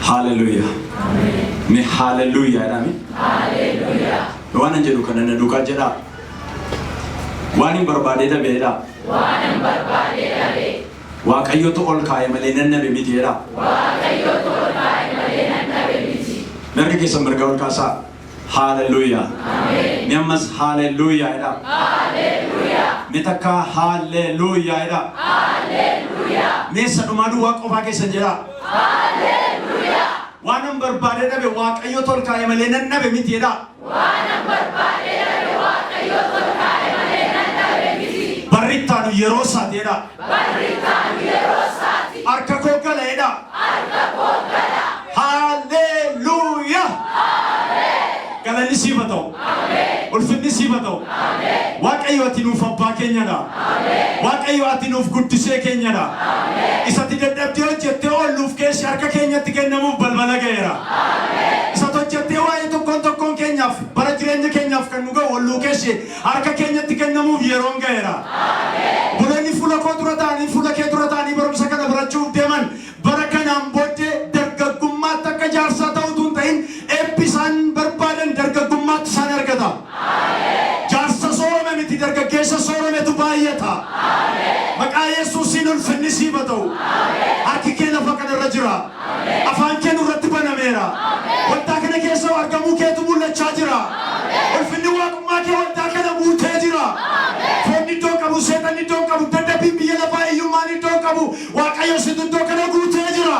Hallelujah. Me hallelujah edami. Hallelujah. Waan jedhu kana na duukaa jedha. Waan hin barbaade dhabeedha. Waan hin barbaade dhabe. Waaqayyotu ol kaa'e malee nannabe miti jedha. Waaqayyotu ol kaa'e malee nannabe miti. Mirga keessan mirga ol kaasaa. Hallelujah. Amen. Me ammas hallelujah edha. Hallelujah. Me takka hallelujah edha. Hallelujah. Me sadhumaa duwwaa qofaa keessan jedha. Hallelujah. Waan hin barbaade dhabe waaqayyotu ol kaa'e malee nannabe miti jedha. Waan hin barbaade dhabe waaqayyotu ol kaa'e malee nannabe miti. Barrittaanu yeroo isaati jedha. Barrittaanu yeroo isaati. Harka koo gala jedha. Harka koo gala. Hallelujah. Galanni siif haa ta'u. Ulfinni siif haa ta'u. Waaqayyo ati nuuf abbaa keenyadha. Waaqayyo ati nuuf guddisee keenyadha. Isatti dadhabdee hojjettee oolluuf keessi harka keenyatti kennamuuf balbala ga'eera. Isatti hojjettee waa'ee tokkoon keenyaaf bara jireenya keenyaaf kan nu ga'u oolluu keessi harka keenyatti kennamuuf yeroon ga'eera. Buloonni fuula koo dura ta'anii fuula kee dura ta'anii barumsa kana barachuuf deeman bara kanaan booddee dargaggummaatti akka jaarsaa ta'utu hin ta'in eebbisaan barbaadan dargaggummaatti isaan argata. Jaarsa soorame miti dargaggeessa soorametu baay'ata. Maqaa Yesuusiin ulfinni siif haa ta'u. Harki kee lafa kanarra jira. Afaan kee nurratti banameera. Waldaa kana keessa argamuu keetu mul'achaa jira. Ulfinni waaqummaa kee waldaa kana guutee jira. Foonni iddoo qabu, seexanni iddoo qabu, dadhabbiin biyya lafaa hiyyummaan iddoo qabu, Waaqayyo situ iddoo kana guutee jira.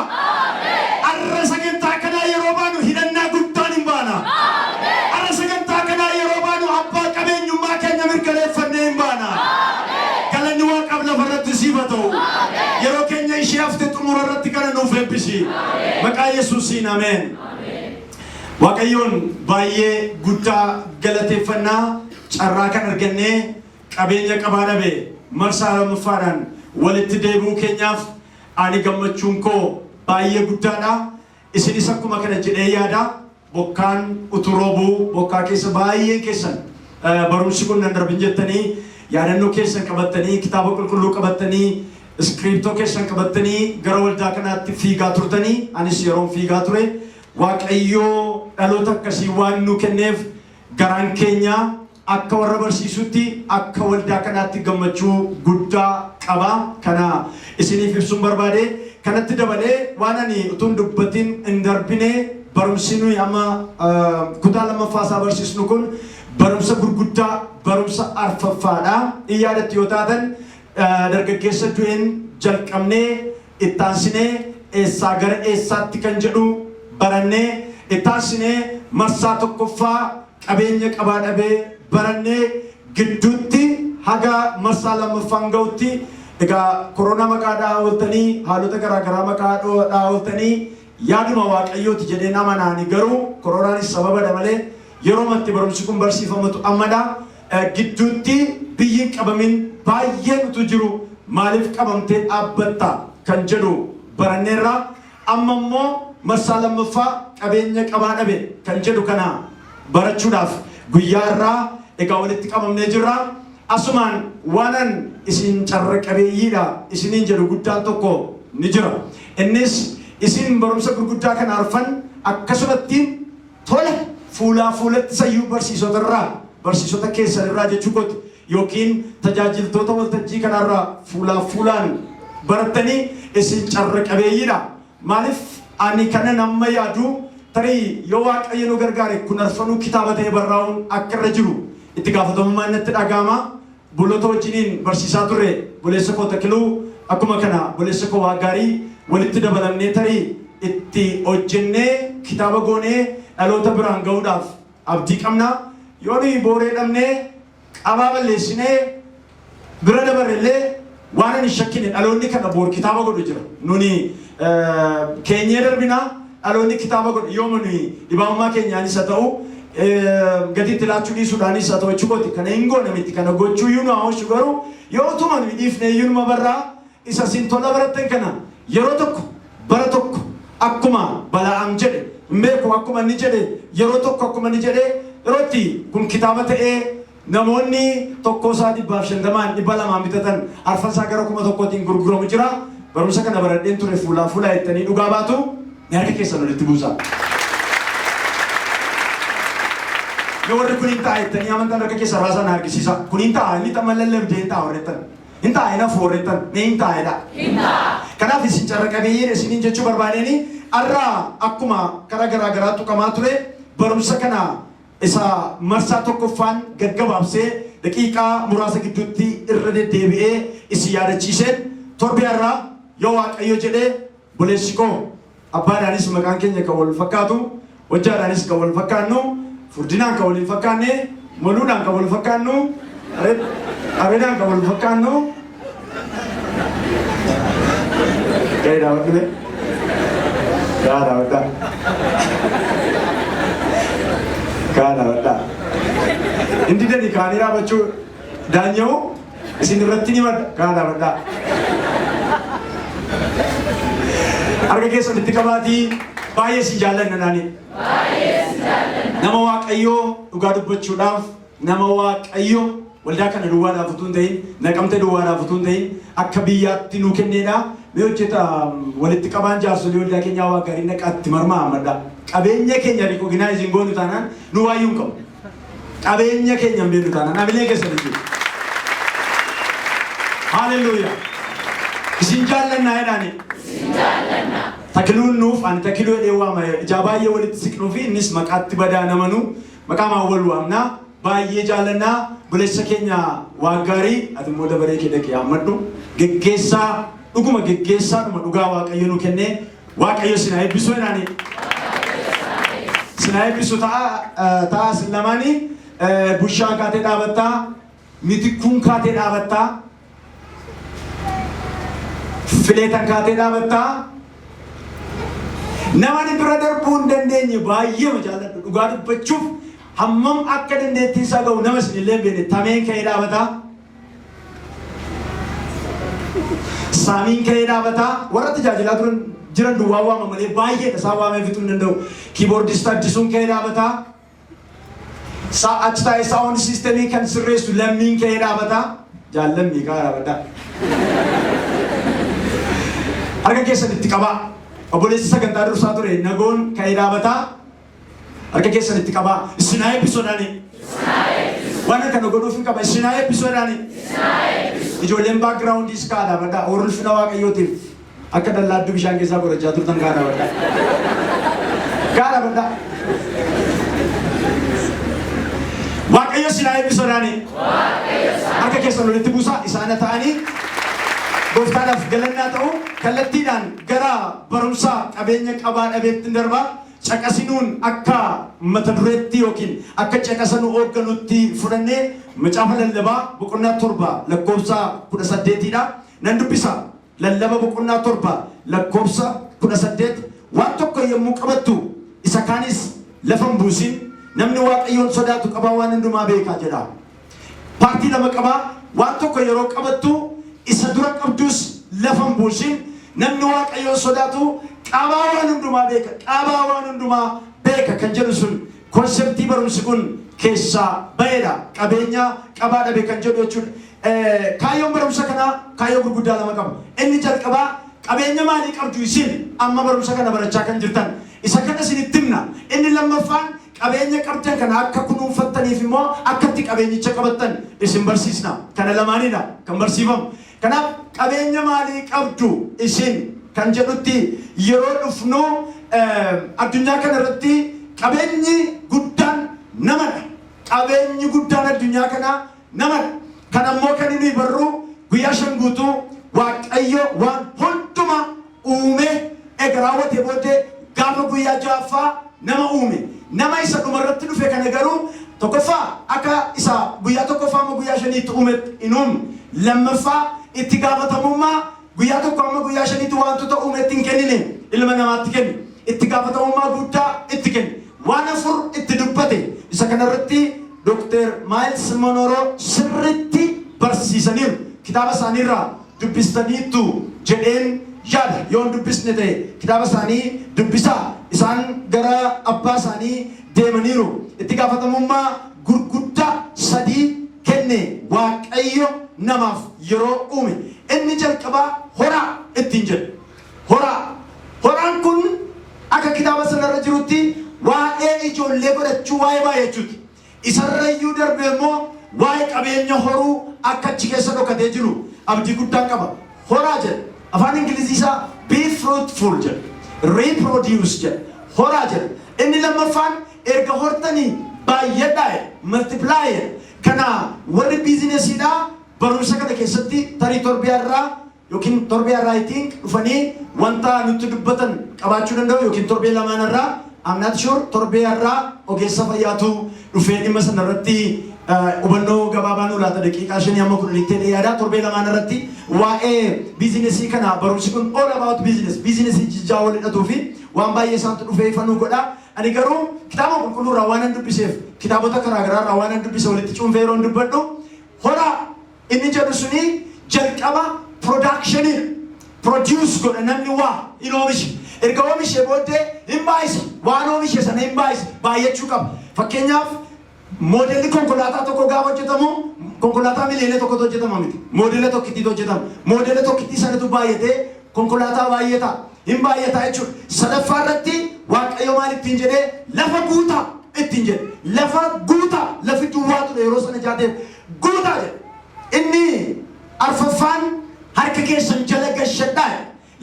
Arra sagantaa kanaa yeroo baanu hidhannaa guddaan hin baana. Arra sagantaa kanaa yeroo baanu abbaa qabeenyummaa keenya mirkaneeffannee hin baana. Galanni Waaqaaf lafarratti siif haa ta'u. Yeroo keenya ishee hafte xumura irratti kana nuuf eebbisi. Maqaa Yesuusiin ameen. Waaqayyoon baay'ee guddaa galateeffannaa carraa kan argannee qabeenya qabaa dhabe marsaa lammaffaadhaan walitti deebi'uu keenyaaf ani gammachuun koo baay'ee guddaadha. Isinis akkuma kana jedhee yaada bokkaan utuu roobuu bokkaa keessa baay'een keessan barumsi kun nan darbin jettanii yaadannoo keessan qabattanii kitaaba qulqulluu qabattanii iskiriiptoo keessan qabattanii gara waldaa kanaatti fiigaa turtanii anis yeroon fiigaa ture. Waaqayyoo dhaloota akkasii waan nu kenneef garaan keenya akka warra barsiisutti akka waldaa kanaatti gammachuu guddaa qaba. Kana isiniif ibsuun barbaade. Kanatti dabalee waan ani utuun dubbatiin hin darbine barumsi nuyi amma kutaa lammaffaa isaa barsiisnu kun barumsa gurguddaa barumsa arfaffaadha. Yaadatti yoo taatan dargaggeessa du'een jalqabnee ittaansinee eessaa gara eessaatti kan jedhu barannee ittaansinee marsaa tokkoffaa qabeenya qabaa dhabee barannee gidduutti haga marsaa lammaffaan ga'utti egaa koronaa maqaadhaa ooltanii haalota garaagaraa maqaadhaa ooltanii yaaduma Waaqayyooti jedhee nama naani garuu koronaanis sababadha malee yeroo matti barumsi kun barsiifamatu ammadha. Gidduutti biyyiin qabamin baay'een utuu jiru maaliif qabamtee dhaabbatta kan jedhu baranneerra. Amma immoo marsaa lammaffaa qabeenya qabaa dhabe kan jedhu kana barachuudhaaf guyyaa irraa egaa walitti qabamnee jirra. Asumaan waanan isin carra qabeeyyiidha isiniin jedhu guddaan tokko ni jira. Innis isin barumsa gurguddaa kana arfan akkasumatti tola fuulaa fuulatti sayyuu barsiisota keessan irraa jechuu kooti yookiin tajaajiltoota waltajjii kanarraa fuulaa fuulaan barattanii isin carra qabeeyyiidha. Maaliif ani kana nama yaadu tarii yoo Waaqayyo nu gargaare kun arfanuu kitaaba ta'ee barraa'uun akka irra jiru itti gaafatamummaan natti dhaga'ama. Buloota wajjiniin barsiisaa turre buleessa koo Takiluu akkuma kana buleessa koo Waagaarii walitti dabalamnee tarii itti hojjennee kitaaba goonee dhaloota biraan ga'uudhaaf abdii qabna. Yoo nuyi booree dhabnee qabaa balleessinee bira dabarrellee waan ani shakkine dhaloonni kana boor kitaaba godhu jira. Nuni keenyee darbina dhaloonni kitaaba godhu yooma nuyi dhibaamummaa keenyaanis haa ta'u gadi itti laachuu dhiisuudhaanis haa ta'u jechuukooti kana hin goone miti kana gochuu iyyuu nu haawwachuu garuu yoo utuma nuyi dhiifnee iyyuu numa barraa isa siin tola barattan kana yeroo tokko bara tokko akkuma Bala'aam jedhe hin beeku akkuma inni jedhe yeroo tokko akkuma inni jedhe yerootti kun kitaaba ta'ee namoonni tokko isaa 150 200 bitatan arfansaa gara 1000tiin gurguramu jira. Barumsa kana baradheen ture fuulaa fuulaa jettanii dhugaa baatu Harka keessan walitti buusaa. Yoo warri kun hin taa'e jettanii amantaan harka keessa raasan harkisiisa. Kun hin ta'a inni xamma lallabdee hin ta'a horreettan. Hin ta'a hin hafu horreettan. Mee hin taa'edha. Kanaaf isin carra qabeeyyiin isiniin jechuu barbaadanii arraa akkuma karaa garaa garaa tuqamaa ture barumsa kana isa marsaa tokkoffaan gaggabaabsee daqiiqaa muraasa gidduutti irra deddeebi'ee isin yaadachiiseen torbe irraa yoo Waaqayyo jedhee boleessi koo abbaadhaanis maqaan keenya kan wal fakkaatu hojjaadhaanis kan wal fakkaannu furdinaan kan wal fakkaanne moluudhaan kan wal fakkaannu abeedhaan kan wal fakkaannu gaidhaa wadhume gaadhaa wadhaa gaadhaa wadhaa indi dani kaanii dhaabachuu daanya'u isin irratti ni madda gaadhaa wadhaa harka keessan itti qabaatii baay'ee si jaallanna naani nama Waaqayyoo dhugaa dubbachuudhaaf nama Waaqayyo waldaa kana duwwaadhaaf utuu hin ta'in naqamte duwwaadhaaf utuu hin ta'in akka biyyaatti nuu kenneedha. Mee hojjeta walitti qabaan jaarsolii waldaa keenyaa waa gaarii naqaatti marmaa amadda. Qabeenya keenya rikoginaayiziin goonu taanaan nu waayyuu hin qabu. Qabeenya keenya hin beeknu taanaan abilee keessan jechuudha. Haaleluyyaa. Isin jaallannaa jedhaani. Isin jaallannaa. Takiluun nuuf ani takiluu jedhee waama ijaa baay'ee walitti siqnuu fi innis maqaatti badaa namanu maqaa maawwal waamnaa baay'ee jaallannaa buleessa keenya waa gaarii ati immoo dabaree kee dhaqee hammadhu geggeessaa dhuguma geggeessaa dhuma dhugaa Waaqayyo nu kennee Waaqayyo sinaa eebbisuu jedhaani. Sinaa eebbisu ta'a sin lamaanii bushaan kaatee dhaabattaa mitikkuun kaatee dhaabattaa fileetan kaatee dhaabattaa namani bira darbuu hin dandeenye baay'ee jaalladhu dhugaa dubbachuuf hammam akka dandeettii isaa ga'u nama isinillee hin beekne tameen ka'ee dhaabataa saamiin ka'ee dhaabataa warra tajaajilaa turan jiran duwwaa waama malee baay'ee isaa waamee fixuu hin danda'u kiiboordistaa addisuun ka'ee dhaabataa achi taa'ee saawundi siistemii kan sirreessu lammiin ka'ee dhaabataa jaallammii ka'aa dhaabataa harka keessan itti qabaa. Obboleessi sagantaa dursaa ture nagoon ka'ee dhaabataa harka keessan itti qabaa isinaa eebbisoodhaani. Waan kana godhuuf hin qaba isinaa eebbisoodhaani. Ijoolleen baakgiraawundiis ka'aa dhaabataa ulfina Waaqayyootiif akka dallaadduu bishaan keessaa qorachaa turtan ka'aa dhaabataa. Ka'aa dhaabataa. Waaqayyo isinaa eebbisoodhaani. Harka keessan walitti buusaa isaana ta'anii gooftaadhaaf galannaa ta'u kallattiidhaan gara barumsaa qabeenya qabaa dhabeetti darbaa caqasinuun akka mata dureetti yookiin akka caqasanuu hoogganutti fudhannee macaafa lallabaa boqonnaa 7 lakkoofsa 18dha. Nan dubbisa lallaba boqonnaa 7 lakkoofsa 18 waan tokko yommuu qabattu isa kaanis lafa hin buusin namni Waaqayyoon sodaatu qabaa waan hundumaa beekaa jedha. Paartii lama qabaa waan tokko yeroo qabattu isa dura qabdus lafa hin buusin namni Waaqayyoon sodaatu qabaa waan hundumaa beeka qabaa waan hundumaa beeka kan jedhu sun konseptii barumsi kun keessaa ba'eedha. Qabeenya qabaa dhabe kan jedhu jechuudha. Kaayyoon barumsa kanaa kaayyoo gurguddaa lama qaba. Inni jalqabaa qabeenya maalii qabdu isin amma barumsa kana barachaa kan jirtan isa kana isinitti himna. Inni lammaffaan qabeenya qabdan kana akka kunuunfattaniif immoo akkatti qabeenyicha qabattan isin barsiisna. Kana lamaanidha kan barsiifamu. Kanaaf qabeenya maalii qabdu isin kan jedhutti yeroo dhufnu addunyaa kana irratti qabeenyi guddaan namadha. Qabeenyi guddaan addunyaa kana namadha. Kan ammoo kan inni barru guyyaa 5 guutuu Waaqayyo waan hundumaa uume eega raawwatee booddee gaafa guyyaa 6ffaa nama uume. Nama isa dhumarratti dhufe kana garuu tokkoffaa akka isa guyyaa tokkoffaa amma guyyaa 5tti uume hin uumne. Lammaffaa itti gaafatamummaa guyyaa tokko amma guyyaa 5tti wantoota uumetti hin kennine ilma namaatti kenne. Itti gaafatamummaa guddaa itti kenne. Waan 4 itti dubbate isa kanarratti Dr. Miles Monroe sirriitti barsiisaniiru. Kitaaba isaaniirraa dubbistaniittu jedheen yaada yoon dubbisne ta'e kitaaba isaanii dubbisaa isaan gara abbaa isaanii deemaniiru. Itti gaafatamummaa gurguddaa 3 kenne Waaqayyo namaaf yeroo uume. Inni jalqabaa horaa ittiin jedhu. Horaan kun akka kitaaba sanarra jirutti waa'ee ijoollee godhachuu waa'ee baay'achuuti. Isarra iyyuu darbe immoo waa'ee qabeenya horuu akka achi keessa dhokatee jiru abdii guddaa qaba. Horaa jedha. Afaan Ingilizii isaa be fruitful jedha. Reproduce jedha. Horaa jedha. Inni lammaffaan erga hortanii baay'adhaa multiply. Kana warri biizinesiidhaa barumsa kana keessatti tarii torbeerraa yookiin torbeerraa I think dhufanii wanta nutti dubbatan qabaachuu danda'u yookiin torbee lamaanirraa I'm not sure torbeerraa ogeessa fayyaatu dhufee dhimma sanarratti hubannoo gabaabaa nu laata daqiiqaa 5 amma 10 yaada torbee lamaanirratti waa'ee biizinesii kana barumsi kun all about business biizinesii jijjaa wal hidhatuu fi waan baay'ee isaantu dhufee ifannuu godha. Ani garuu kitaaba qulqulluurraa waan an dubbiseef kitaabota garaagaraarraa waan an dubbise walitti cuunfee yeroon dubbadhu horaa inni jedhu suni jalqaba productionii produce godha namni waa in oomisha. Erga oomishee booddee hin baay'isa waan oomishe sana hin baay'isa baay'achuu qaba. Fakkeenyaaf moodelli konkolaataa tokko gaafa hojjetamu konkolaataa miliyoona tokkotu hojjetama miti. Moodela tokkittiitu hojjetama. Moodela tokkittii sanatu baay'atee konkolaataa baay'ee ta'a. Hin baay'ataa jechuudha. Sadaffaa irratti Waaqayyo maal ittiin jedhee lafa guutaa ittiin jedhe. Lafa guutaa lafi duwwaatudha yeroo sana jaateef guutaa jedhe. Inni arfaffaan harka keessan jala gashadhaa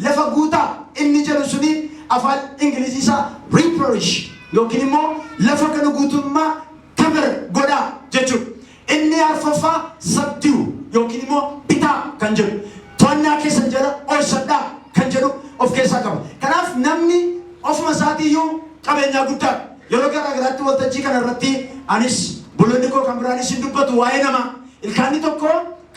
lafa guutaa inni jedhu suni afaan Ingilizii isaa replenish yookiin immoo lafa kana guutummaa cover godhaa jechuudha. Inni arfaffaa subdue yookiin immoo bitaa kan jedhu. To'annaa keessan jala oolchadhaa kan jedhu of keessaa qaba. Kanaaf namni ofuma isaatiiyyuu qabeenyaa guddaa yeroo garaagaraatti waltajjii kanarratti anis buloonni koo kan biraanis hin dubbatu waa'ee namaa ilkaanni tokko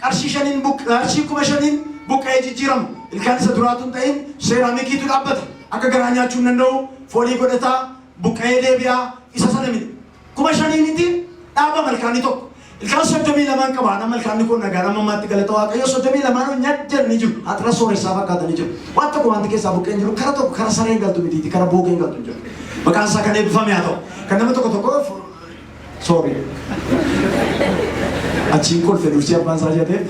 qarshii 5,000 buqqa'ee jijjiirama. Ilkaan isa duraatu hin ta'in seeraamikiitu dhaabbata akka garaa nyaachuu hin danda'u foolii godhataa buqqa'ee deebi'aa isa sana miti 5,000 dhaabama ilkaanni tokko. Ilkaan 32 qaba. Nama ilkaanni kun nagaa nama maatti galata Waaqayyo 32 nyaaddan ni jiru. Haxira sooressaa fakkaatanii jiru. Waan tokko wanti keessaa buqqeen jiru kara tokko kara sareen galtu mitiiti kara boogeen galtu jiru. Maqaan isaa kan eebbifame haa ta'u. Kan nama tokko sorry. Achiin kolfe dursii abbaan isaa jedhee.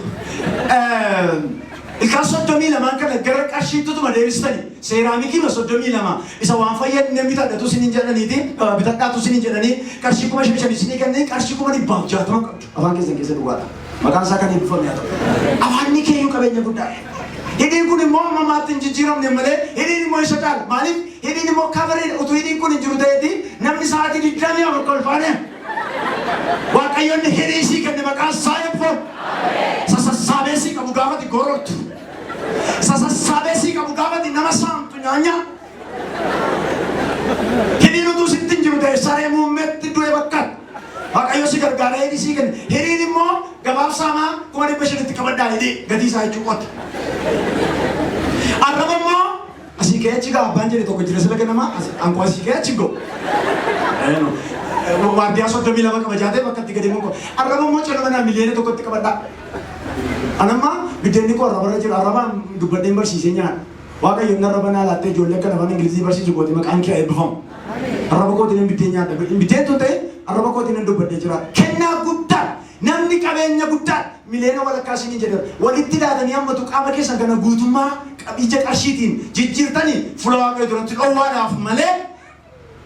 Ilkaan 32 kana gara qarshiittutuma deebistanii seeraamikii 32 isa waan fayyadne bitadhatu sinin jedhaniiti bitadhaatu sinin jedhanii qarshii 5,000 sinii kanneen qarshii 160 qabdu afaan keessa dhugaadha. Maqaan isaa kan eebbifame haa ta'u. Afaanni keeyyuu qabeenya guddaa. Hidhiin kun immoo ammamaatti hin jijjiiramne malee hidhiin immoo isa caala. Maaliif hidhiin immoo kabaree utuu hidhiin kun hin jiru ta'eeti namni sa'aatii 20 afur kolfaane. Waaqayyoon hidhii isii kenne maqaan isaa eebbifamu. Sassaabesii qabu gaafati gorortu. Sassaabesii qabu gaafati nama saamtu nyaanya. Hidhiin utuu sitti hin jiru ta'e saree muummeetti du'e bakka. Waaqayyo si gargaaree hidhii isii kenne. Hidhiin immoo gabaabsaamaa 500 qabaddaa hidhii gatii isaa jechuu qotta. Arraba immoo asii ka'ee achi abbaan jedhe tokko jira sila kennamaa anko asii ka'ee achi go. Waardiyaa 32 qaba jaatee bakka itti gadi muko. Arraba immoo cina manaa miliyoona tokkotti qabadhaa. Anamma biddeenni koo arrabarra jira arrabaan dubbadheen barsiisee nyaata. Waaqayyoon arraba naa laattee ijoollee kana afaan Ingilizii barsiisu gooti maqaan kee eebbifamu. Arraba kootiin biddeen nyaata. Biddeen tu ta'e arraba kootiin dubbadhee jira. Kennaa guddaa namni qabeenya guddaa miliyoona walakkaa isin jedhama. Walitti ilaatanii hammatu qaama keessan kana guutummaa ija qarshiitiin jijjiirtanii fuula Waaqayyoo duratti dhoowwaadhaaf malee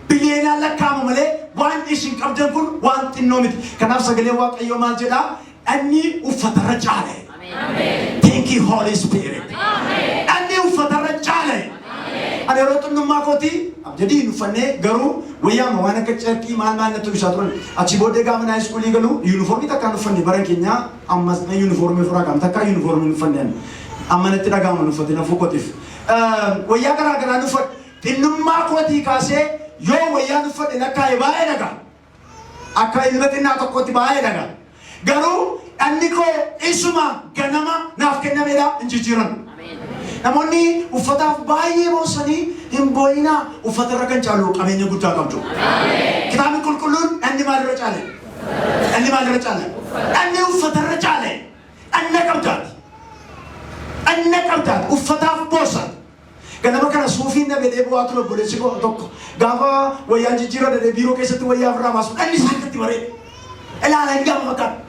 biliyoonaan lakkaa'amu malee waan isin qabdan kun waan xinnoo miti. Kanaaf sagalee Waaqayyoo maal jedhaa? Anni uffatarra caale. Thank you Holy Spirit. Anni uffatarra caale. Ani yeroo xunnummaa kooti abjadii uffannee garuu wayyaama waan akka carqii maal natti bisaa turan. Achi booddee gaafa naa iskuulii galu yuunifoormii takkaan uffanne bara keenya ammas yuunifoormii furaa qabna takkaa yuunifoormii uffanne amma natti dhagaama uffatte na fuukotiif. Wayyaa garaa garaa uffadhe xinnummaa kootii kaasee yoo wayyaa uffadhe lakkaa'e baay'ee dhagaa. Akka ilma xinnaa tokkotti baay'ee dhagaa. Garuu anni koo isuma ganama naaf kennameedha hin jijjiiran. Namoonni uffataaf baay'ee boosanii hin boo'inaa uffatarra kan caalu qabeenya guddaa qabdu. Kitaabni qulqulluun anni maalirra caale? Anni maalirra caale? Anni uffatarra caale. Anna qabdaati. Anna qabdaati uffataaf boosan. Ganama kana suufiin na bedee bu'aa ture obboleessi tokko gaafa wayyaan jijjiirra dadhee biiroo keessatti wayyaa ofirraa baasu anni isaanitti baree. Ilaala hin gaafa fakkaatu.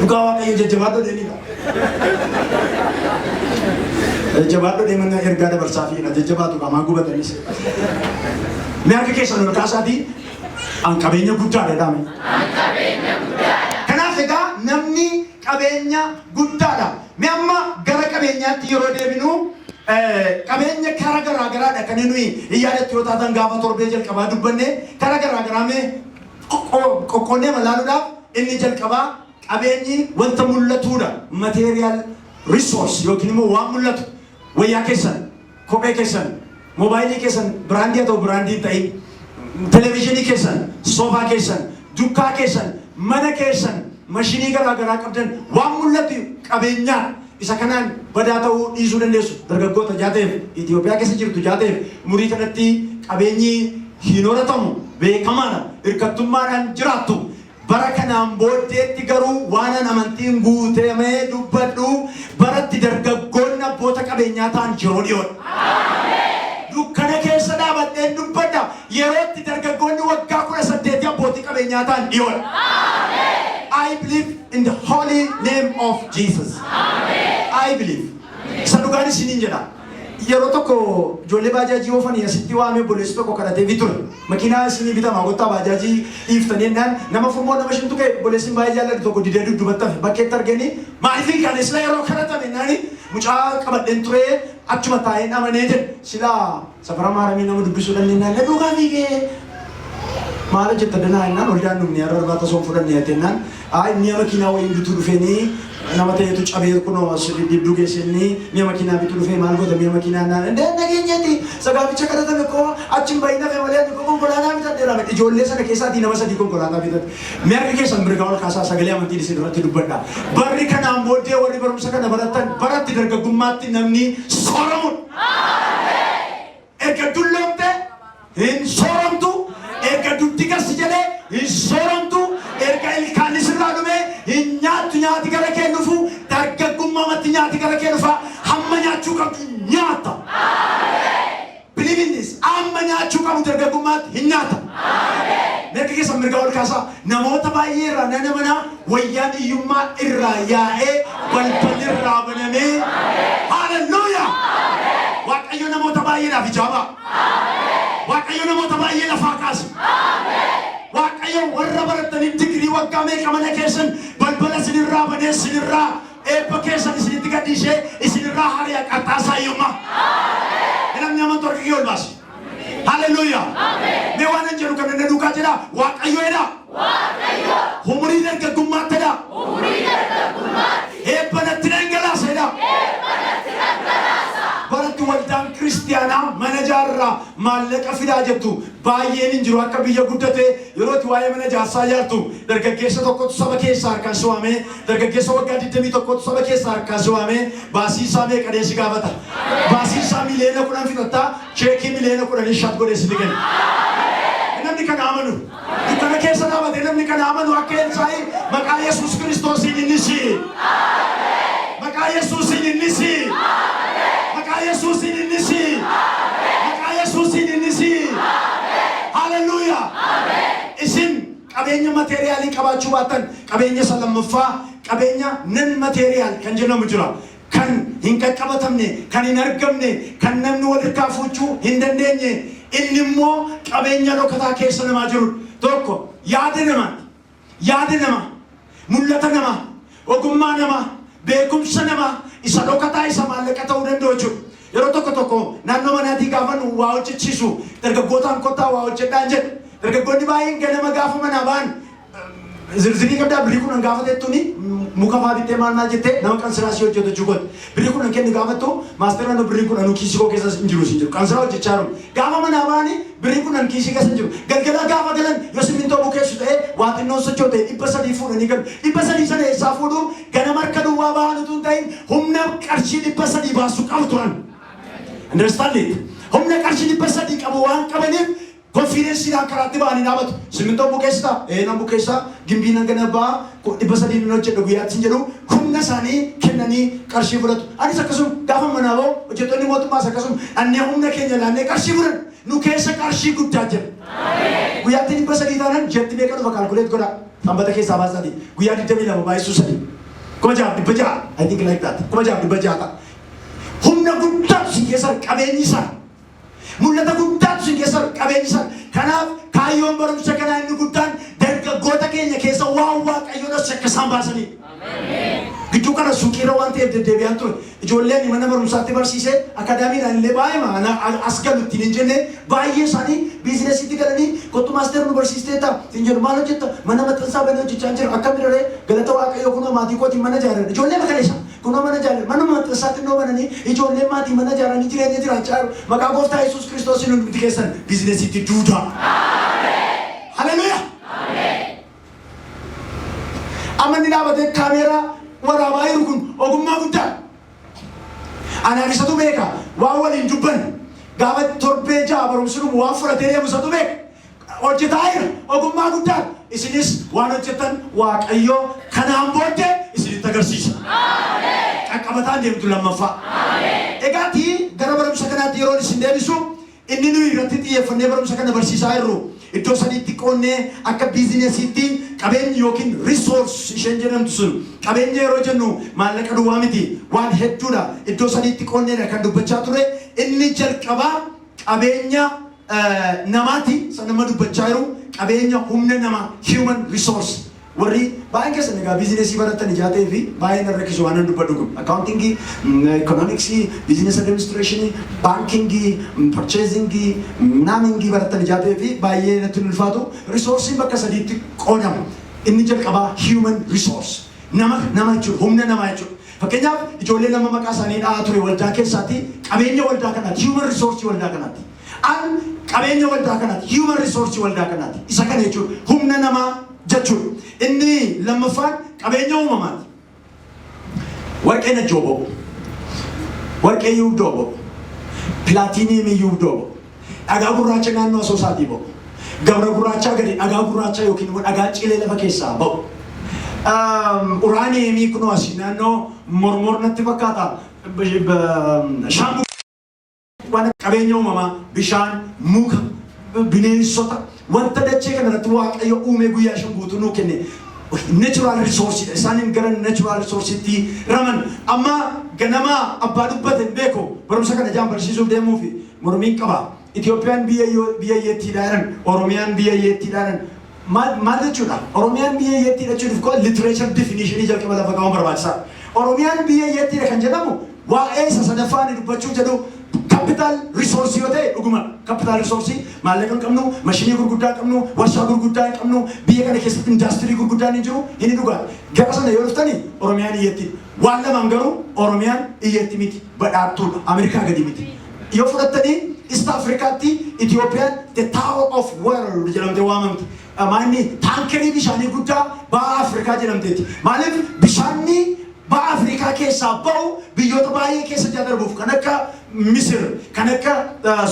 Dhugaa Waaqayyo jajjabaadha deemudha. Jabaadhu deemannaa ergaa dabarsaa fi jajjabaatu qaamaa gubatanis. Mee akka keessan ol kaasaati an qabeenya guddaadha dhaame. Kanaaf egaa namni qabeenya guddaadha. Mee amma gara qabeenyaatti yeroo deebinu qabeenya kara garaa garaadha kan nuyi yaadatti yoo taatan gaafa torbee jalqabaa dubbanne kara garaa garaa mee qoqqoonnee malaaluudhaaf inni jalqabaa qabeenyi wanta mul'atuudha. Material resource yookiin immoo waan mul'atu wayyaa keessan, kophee keessan, moobaayilii keessan, biraandii haa ta'u biraandii ta'in, televezyiinii keessan, soofaa keessan, dukkaa keessan, mana keessan, mashinii garaa garaa qabdan waan mul'atu qabeenyaa. Isa kanaan badaa ta'uu dhiisuu dandeessu. Dargaggoota jaateef Itoophiyaa keessa jirtu jaateef umurii kanatti qabeenyi hin horatamu beekamaadha. Hirkattummaadhaan jiraattu. Bara kanaan booddeetti garuu waan amantiin guutamee dubbadhu baratti dargaggoonni abboota qabeenyaa ta'an yeroo dhiyoodha. Dukkana keessa dhaabadheen dubbadha yerootti dargaggoonni waggaa 18 abbootii qabeenyaa ta'an dhiyoodha. I believe in the holy name of Jesus. I believe. Sadugaan isiniin jedha. Yeroo tokko ijoollee baajaajii oofanii asitti waamee boleessi tokko kadhatee biture. Makiinaa isinii bitamaa gottaa baajaajii dhiiftanii ennaan nama furmoo nama shintu ka'e boleessiin baay'ee jaalladhu tokko didee duddubatta hafe bakkeetti arganii maaliif kan isla yeroo kadhatame ennaani mucaa qabadheen turee achuma taa'een amanee jedhe silaa safara maaramii nama dubbisuu dandeenyaan na dhugaa fiigee maala jetta danaa ennaan oldaan dhumni yeroo arbaata soon fudhannee hatennaan inni makiinaa wayiin bituu dhufeenii nama ta'etu cabee kunoo dibduu geessanii mi'a makiinaa bituu dhufee maal goota mi'a makiinaa naan nageenyatti sagaaficha kadhatame koo achiin baay'ina fee malee ani konkolaataa bitadheera ijoollee sana keessaatii nama 3 konkolaataa bitate mi'a akka keessan mirga ol kaasaa sagalee amantiin isin irratti dubbadha. Barri kanaan booddee warri barumsa kana baratan baratti dargaggummaatti namni sooramuudha. Erga dulloomte hin sooramtu erga duddi gassi jedhee hin sooramtu erga ilkaan isirraa dhume hin nyaattu nyaati gara kee dhufu dargaggummaamatti nyaati gara kee dhufa hamma nyaachuu qabdu nyaata. Believe in this. Amma nyaachuu qabu dargaggummaatti hin nyaata. Mirga keessan mirga ol kaasaa namoota baay'ee irraa nana mana wayyaan iyyummaa irraa yaa'ee balballi irraa banamee haleluuyaa. Waaqayyo namoota baay'eedhaaf ijaaba. Waaqayyo namoota baay'ee lafaa kaasa. Waaqayyo warra baratanii digirii waggaa meeqa mana keessan balbala isinirraa banee isinirraa eebba keessan isinitti gadhiisee isinirraa hariyaa qarxaasaa iyyummaa. Namni amantuu harka kee ol baasi. Haleluuyaa. Mee waan hin jedhu kan inni duukaa jedha Waaqayyoodha. Umurii dargaggummaattiidha. Eebba natti dhangalaasedha. Baratti waldaan kiristiyaanaa mana jaarraa maallaqa fidaa jettu baay'een hin jiru akka biyya guddate yerootti waa'ee mana jaarsaa jaartu dargaggeessa tokkotu saba keessaa harkaan si waamee dargaggeessa waggaa 21 saba keessaa harkaan si waamee baasii isaa meeqa deessi gaafata. Baasii isaa miliyoona 10 fixattaa cheekii miliyoona 10 shat godhee si kenna. Namni kan amanu dukkana keessa dhaabate namni kan amanu akka Elsaa'i maqaa Yesuus Kiristoosiin inni si. Maqaa Yesuusiin inni si. Maqaa Yesuusiin inni si. Maqaa Yesuusiin inni si. Haleluuyaa. Isin qabeenya materiaalii qabaachuu baattan qabeenya lammaffaa qabeenya non material kan jedhamu jira. Kan hin qaqqabatamne, kan hin argamne, kan namni walirraa fuudhuu hin dandeenye inni immoo qabeenya dhokataa keessa namaa jiru. Tokko yaada nama, mul'ata nama, ogummaa nama, beekumsa nama isa dhokataa isa maallaqa ta'uu danda'u jechuudha. Yeroo tokko naannoo manaatii gaafa nu waa hojjechiisu dargaggootaan kottaa waa hojjedhaan jedhu dargaggoonni baay'een ganama gaafa manaa ba'an zirzirii qabdaa birrii kunan gaafatettuni muka faa bittee maal jettee nama qansiraasii hojjetu jechuudha. Birrii kunan kenni gaafattu maasteeraan birrii kunan kiisii koo keessa hin jiru sin jiru qansiraa hojjechaa jiru. Gaafa manaa ba'anii birrii kunan kiisii keessa hin jiru. Galgala gaafa galan yoo simmintoo bukeessu ta'ee waa xinnoon sochootee 300 fuudhanii galu. 300 sana eessaa fuudhu ganama harka duwwaa ba'an utuu hin ta'in humna qarshii 300 baasu qabu turan. Understand it? Humna qarshii 300 qabu waan qabaniif konfidensiidhaan karaatti ba'anii dhaabatu. Simmintoo bukeessita nan bukeessa gimbiin gana ba'a 300 hin hojjedhu guyyaatti hin jedhu humna isaanii kennanii qarshii fudhatu. Anis akkasuma gaafa manaa ba'u hojjettoonni mootummaas akkasuma annee humna keenya laannee qarshii fudhan nu keessa qarshii guddaa jira. Guyyaatti 300 taanan jetti meeqa dhufa kaalkuleet godha sanbata keessaa baasati guyyaa 22 baay'isuu 3 kuma jaaf dhibba ja'a I think like that kuma jaaf dhibba ja'a humna guddaatu si keessa qabeenyi isaa mul'ata guddaatu si keessa qabeenyi isaa kanaaf kaayyoon barumsa kanaa inni guddaan dargaggoota keenya keessa waan waaqayyoon akka isaan baasanii gidduu kana suuqiirra waan ta'eef deddeebi'aan ture ijoolleen mana barumsaatti barsiisee akaadaamiidhaan illee baay'ee maana as galutti hin jenne baay'ee isaanii biizinesiitti galanii kottu maasteer nu barsiisteetta hin jedhu maal hojjetta mana maxxansaa banee hojjechaa jira akka miraree galata waaqayyoo kunoo maatii kootiin mana jaaran ijoollee makaleessa kunoo mana jaaran mana maxxansaatti noo bananii ijoollee maatii mana jaaranii jireenya jiraachaa jiru maqaa gooftaa Yesuus Kiristoosiin hundumti keessan biizinesiitti duudaa. Haleluuyaa. Amanni dhaabatee kaameeraa waraabaa jiru kun ogummaa guddaa. Anaanisatu beeka waan waliin dubban gaafa torbee ja'a barumsuun waan fudhatee deemusatu beeka. Hojjetaa jira ogummaa guddaa. Isinis waan hojjetan waaqayyoo kanaan booddee isinitti agarsiisa. Qaqqabataan deemtu lammaffaa. Egaatii gara barumsa kanaatti yeroo isin deebisu inni nuyi irratti xiyyeeffannee barumsa kana barsiisaa jirru. Iddoo sadiitti qoonnee akka biizinesiitti qabeenyi yookiin riisoors isheen jedhamtu sun qabeenya yeroo jennu maallaqa duwwaa miti waan hedduudha. Iddoo sadiitti qoonneedha kan dubbachaa ture inni jalqabaa qabeenya namaati sanama dubbachaa jiru qabeenya humna namaa human resource warri baay'een keessan egaa biizinesii baratan ijaatee fi baay'een rakkisu waan dubbadhu kun accountingii economicsii business administrationii bankingii purchasingii naamingii baratan ijaatee fi baay'ee natti ulfaatu resourcii bakka sadiitti qoodamu inni jalqabaa human resource nama jechuudha humna namaa jechuudha. Fakkeenyaaf ijoollee lama maqaa isaanii dhahaa ture waldaa keessaatti qabeenya waldaa kanaatti human resource waldaa kanaatti an qabeenya waldaa kanaatti human resource waldaa kanaatti isa kana jechuudha humna namaa jechuudha. Inni lammaffaan qabeenya uumamaati. Warqeen ajjoobo, warqee yuubdoobo, pilaatiiniimii yuubdoobo, dhagaa gurraacha naannoo asoosaatii bo'u, gabra gurraachaa gadi dhagaa gurraacha yookiin dhagaa cilee lafa keessaa ba'u. Uraaniyeemii kunoo asii naannoo mormornatti fakkaata shaambuu waan qabeenya uumamaa bishaan muka bineensota wanta dachee kanarratti waaqayyo uume guyyaa shan guutuu nuu kenne natural resource isaanin gara natural resourcetti raman amma ganama abbaa dubbate beeko barumsa kana jaan barsiisuuf deemuuf mormiin qaba. Itoophiyaan biyya yeettiidhaan Oromiyaan biyya yeettiidhaan maal jechuudha? Oromiyaan biyya yeettiidha jechuuf koo literature definition jalqaba lafa qaban barbaachisaa. Oromiyaan biyya yeettiidha kan jedhamu waa'ee isa sadaffaan dubbachuu jedhu capital resource yote uguma capital resource maallaqa qabnu maashinii gurguddaa qabnu warshaa gurguddaa qabnu biyya kana keessatti industrii gurguddaa ni jiru inni dhugaa gara sana yoo dhuftani Oromiyaan iyyetti waan lamaan garuu Oromiyaan iyyetti miti badhaattuudha Ameerikaa gadi miti yoo fudhattani East Africaatti Ethiopian the tower of world jedhamte waamamti maanni taankerii bishaanii guddaa ba'a Afrikaa jedhamteeti maaliif bishaanni ba'a Afrikaa keessaa ba'u biyyoota baay'ee keessa darbuuf kan akka Misir kan akka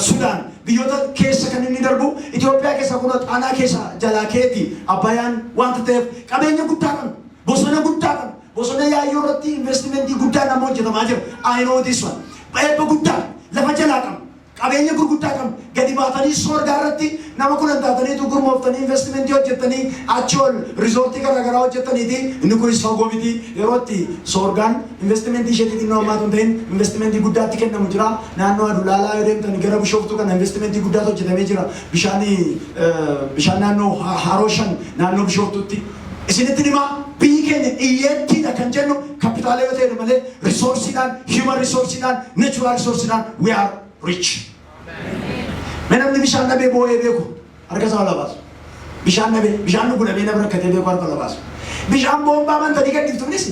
Sudan biyyoota keessa kan inni darbu Itoophiyaa keessa kun xaanaa keessa jalaa keeti Abbayaan wanta ta'eef qabeenya guddaa kan bosona guddaa kan bosona yaayyoo irratti investimentii guddaa nama hojjetamaa jira. I know this one eebba guddaa lafa jalaa kan qabeenya gurguddaa kan gadi baatanii soorgaa irratti nama kun taataniitu gurmooftanii investimentii hojjetanii achi ol riizoortii garaagaraa hojjetaniiti inni kunis fagoo miti yeroo itti soorgaan investimentii isheetiin inni hammaatu hin ta'in investimentii guddaatti kennamu jira naannoo adulaalaa yoo deemtan gara bishooftuu kana investimentii guddaatu hojjetamee jira bishaan naannoo Harooshan naannoo bishooftuutti isinitti himaa biyyi keenya iyyeettiidha kan jennu kapitaala yoo ta'e malee riisoorsiidhaan human riisoorsiidhaan natural riisoorsiidhaan we are rich. Menamni bishaan dhabee boo'ee beeku harka isaa labaasu. Bishaan dhabee bishaan dhugudhamee nama rakkatee beeku harka labaasu. Bishaan boombaa mantanii gadhiiftuunis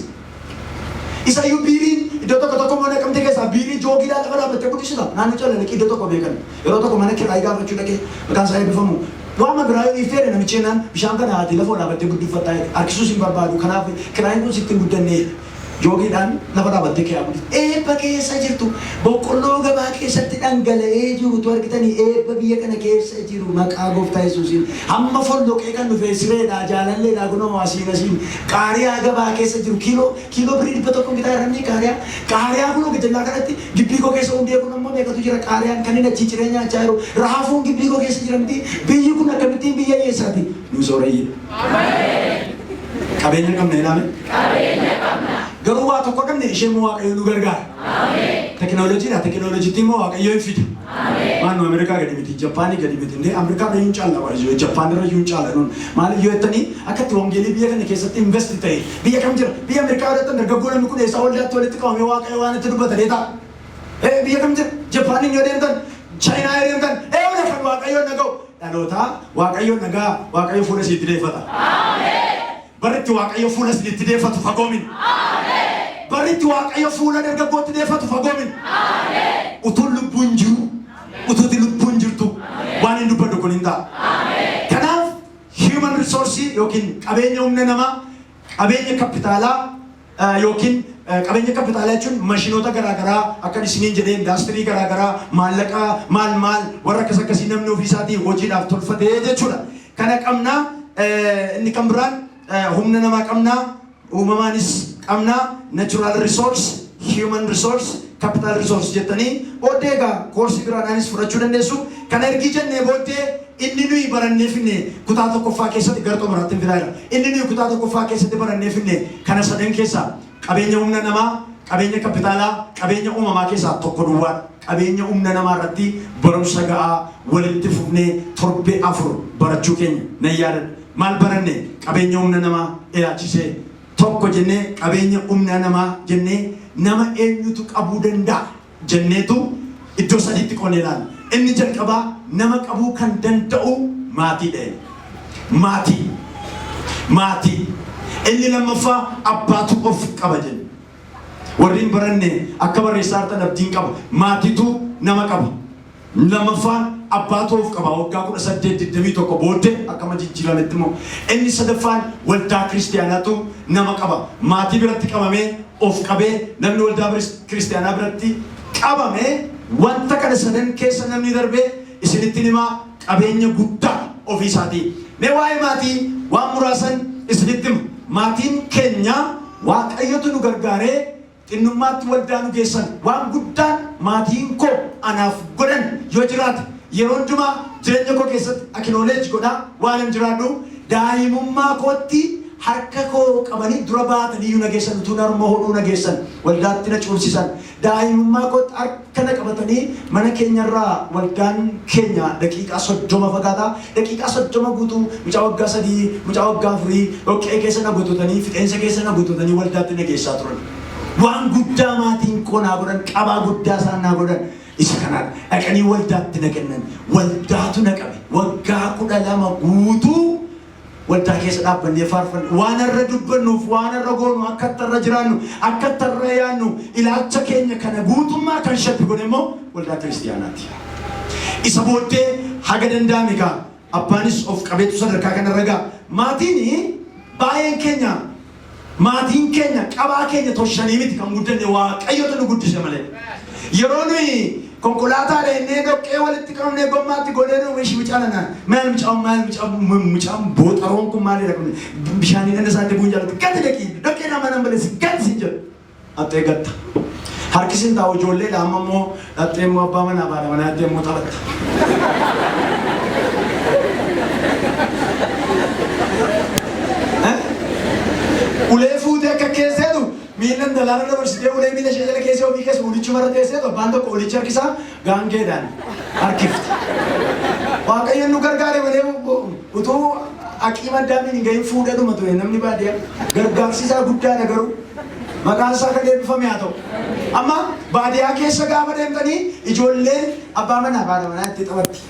isa iyyuu biiriin iddoo tokko mana qabxee keessaa biirii joogiidhaan lafa dhaabbattee guddisita naannoo callalaqii iddoo tokko beekan yeroo tokko mana kiraayii gaafachuu dhaqee maqaan isaa eebbifamu. Waama biraa yoo ifteedha namicheenaan bishaan kana haati lafa dhaabbattee guddifattaa harkisuus hin barbaadu kanaaf kiraayiin kun sitti hin guddannee joogiidhaan lafa dhaabbattee kee abuti. Eebba keessa jirtu boqqolloo gabaa keessatti dhangala'ee jirutu argitanii eebba biyya kana keessa jiru maqaa gooftaa Yesuusiin hamma folloqee kan dhufe sireedhaa jaalalleedhaa kunoo asiin qaariyaa gabaa keessa jiru kiiloo birii 100 bitaa irratti qaariyaa kunoo gajallaa kanatti gibbii koo keessa hundee kun ammoo meeqatu jira qaariyaan kan inni achi jireenya achaa jiru raafuun gibbii koo keessa jiramti biyyi kun akkamittiin biyya eessaati nu soorayyiidha. Qabeenya qabna ilaame. Qabeenya qabna. Garuu waa tokko qabne ishee moo waaqayyo nu gargaara. Teknolojii na teknolojii timo waaqayyo infida. Maannu Ameerikaa gadi miti, Japaanii gadi miti. Ndee Ameerikaa rayyuun caala waajjiroo, Japaan rayyuun caala nuun. Maaliif yoo jettanii akkatti wangeelii biyya kana keessatti investi ta'e biyya kam jira? Biyya Ameerikaa irratti dargaggoo namni kun eessaa waldaatti walitti qabamee waaqayyo waan itti dubbatan ta'a. Biyya kam jira? Japaaniin yoo deemtan, Chaayinaa yoo deemtan, wala kan waaqayyoon naga'u. Dhalootaa waaqayyoon nagaa, waaqayyo fuula sitti deeffata. Baritti waaqayyo fuula sitti deeffatu fagoomin. Baritti waaqayyo fuula dargaggootti deeffatu fagoomin. Utuun lubbuun jiru, utuuti lubbuun jirtu waan hin dubbadhu kun hin ta'a. Kanaaf human resource yookiin qabeenya humna namaa, qabeenya kapitaalaa yookiin qabeenya kapitaalaa jechuun maashinoota garaagaraa akka isiniin jedhee indaastirii garaagaraa maallaqa maal warra akkasii namni ofiisaatii hojiidhaaf tolfatee jechuudha. Kana qabnaa inni kan biraan humna namaa qabnaa, uumamaanis qabnaa, natural resource, human resource, capital resource jettanii booddee egaa koorsii biraadhaanis fudhachuu dandeessu. Kana ergi jennee booddee inni nuyi barannee finne kutaa tokkoffaa keessatti gara xumuraatti hin fidaadha. Inni nuyi kutaa tokkoffaa keessatti barannee finne kana sadan keessaa qabeenya humna namaa, qabeenya kapitaalaa, qabeenya uumamaa keessaa tokko duwwaa. Qabeenya humna namaa irratti barumsa ga'aa walitti fufnee torbee 4 barachuu keenya nan yaadadha. Maal baranne? Qabeenya humna namaa ilaalchisee tokko jennee qabeenya humna namaa jennee nama eenyutu qabuu danda'a jenneetu iddoo sadiitti qoonnee ilaalla. Inni jalqabaa nama qabuu kan danda'u maatiidha. Maatii. Inni lammaffaa abbaatu of qaba jenna. Warri hin baranne akka barreessaa harta abdiin qaba. Maatiitu nama qaba. Lammaffaan abbaatu of qaba. Waggaa 1821 booddee akkama jijjiirametti immoo. Inni sadaffaan waldaa kiristiyaanaatu nama qaba. Maatii biratti qabamee of qabee namni waldaa kiristiyaanaa biratti qabamee wanta kana sadan keessa namni darbee isinitti himaa qabeenya guddaa ofiisaatii. Mee waa'ee maatii waan muraasan isinitti himu. Maatiin keenya waaqayyotu nu gargaaree xinnummaatti waldaa nu geessan waan guddaan maatiin koo anaaf godhan yoo jiraate yeroo hundumaa jireenya koo keessatti acknowledge godhaa waan hin jiraadhu daa'imummaa kootti harka koo qabanii dura baatanii na geessan utuu narma hodhuu na geessan waldaatti na cuubsisan daa'imummaa kootti harka na qabatanii mana keenyarraa waldaan keenya daqiiqaa 30 fagaataa daqiiqaa 30 guutuu mucaa waggaa 3 mucaa waggaa 4 dhoqqee keessa na guututanii fixeensa keessa na guututanii waldaatti na geessaa turan. Waan guddaa maatiin koo naa godhan qabaa guddaa isaan naa godhan isa kanaan dhaqanii waldaatti na kennan waldaatu na qabe waggaa 12 guutuu waldaa keessa dhaabbannee faarfanne waan irra dubbannuuf waan irra goonu akka tarra jiraannu akka tarra yaannu ilaalcha keenya kana guutummaa kan shabbi godhe immoo waldaa kiristiyaanaati. Isa booddee haga danda'ame gaa abbaanis of qabeetu sadarkaa kana ragaa maatiin baay'een keenya maatiin keenya qabaa keenya toshanii miti kan guddanne waaqayyotu nu guddise malee yeroo nuyi konkolaataa deemnee dhoqqee walitti qabnee gommaatti godhee nu wishi mucaalana maal mucaan booxaroon kun maalidha kun bishaanii danda isaatti bu'uun jaalatu gati dhoqqee nama nan baleessi gati sin jedhu hattee gatta harkisin taa'u ijoollee amma immoo hattee immoo abbaa manaa baadha manaa hattee immoo taphatta. Ulee fuutee akka keesseetu miilan dalaala dabarsitee ulee miila ishee jala keessee ofii keessa ulichi mara teesseetu abbaan tokko ulichi harkisaa gaangeedhaan harkifte. Waaqayyoon nu gargaare malee utuu aqii maddaamiin hin gahin fuudhee dhuma ture namni baadiyyaa gargaarsisaa guddaadha garuu maqaan isaa kan eebbifame haa ta'u. Amma baadiyyaa keessa gaafa deemtanii ijoolleen abbaa manaa baadha manaa itti taphatti.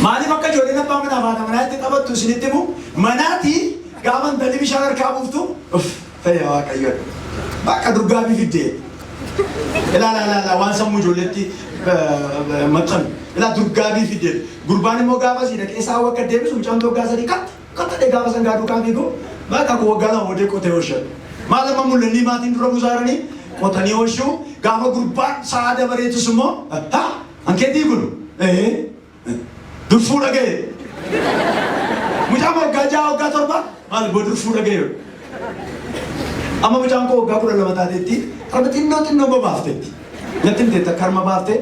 Maaliif akka ijoolleen abbaa manaa baadha manaa itti taphattu isinitti himu manaatii gaafa intalli bishaan harkaa buuftu fayyaa waaqayyoon bakka durgaabii fiddee ilaa waan sammuu ijoolleetti maxxanu ilaa durgaabii fiddee gurbaan immoo gaafa si dhaqee isaa wagga deebisu mucaan waggaa 3 kattadhee gaafa san gaaduu kaafii koo bakka koo waggaa 2 wadee qotee oolshan maal amma mul'anni maatiin dura buusaaranii qotanii oolshuu gaafa gurbaan sa'a dabareetus immoo hankeetii gulu durfuu dhaga'e mucaan waggaa 6 waggaa 7 maal bodur fuudha gayo amma mucaan koo waggaa 12 taateetti arba xinnoo babaafteetti natti himteetta karma baaftee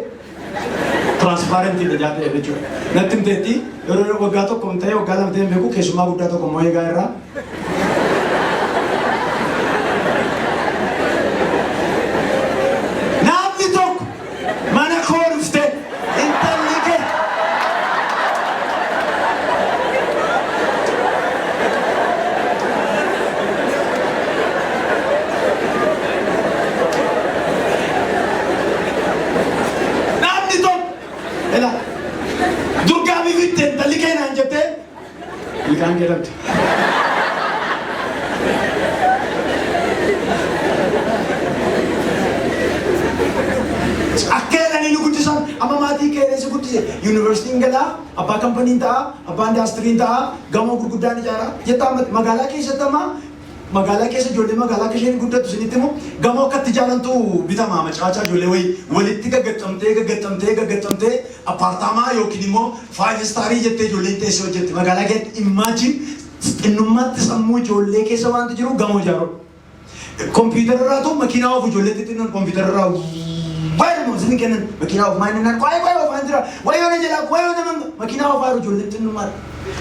transparentii dha jaatee jechuudha natti himteetti yeroo waggaa tokko hin ta'e waggaa 2 ta'e beeku keessumaa guddaa tokko immoo eegaa irraa University Gala, Abba Company Ta, Abba Industry Ta, Gamo Gudani Jara, Yeta Magala Kisatama, Magala Kesa Joli Magala Kishan Gutta to Sinitimo, Gamo Katijaran to Vitama, Chacha Julewi, Walitika get some take, Apartama, Yokinimo, 5-star Jete Julite Sojet, Magala get imagine Numat Samu Jole Kesavan to Gamo Jaro. Computer Rato, Makina of Julete in computer. Why was it again? Makina of mine and why of Andra? Why on a why on the Makina of Arujul?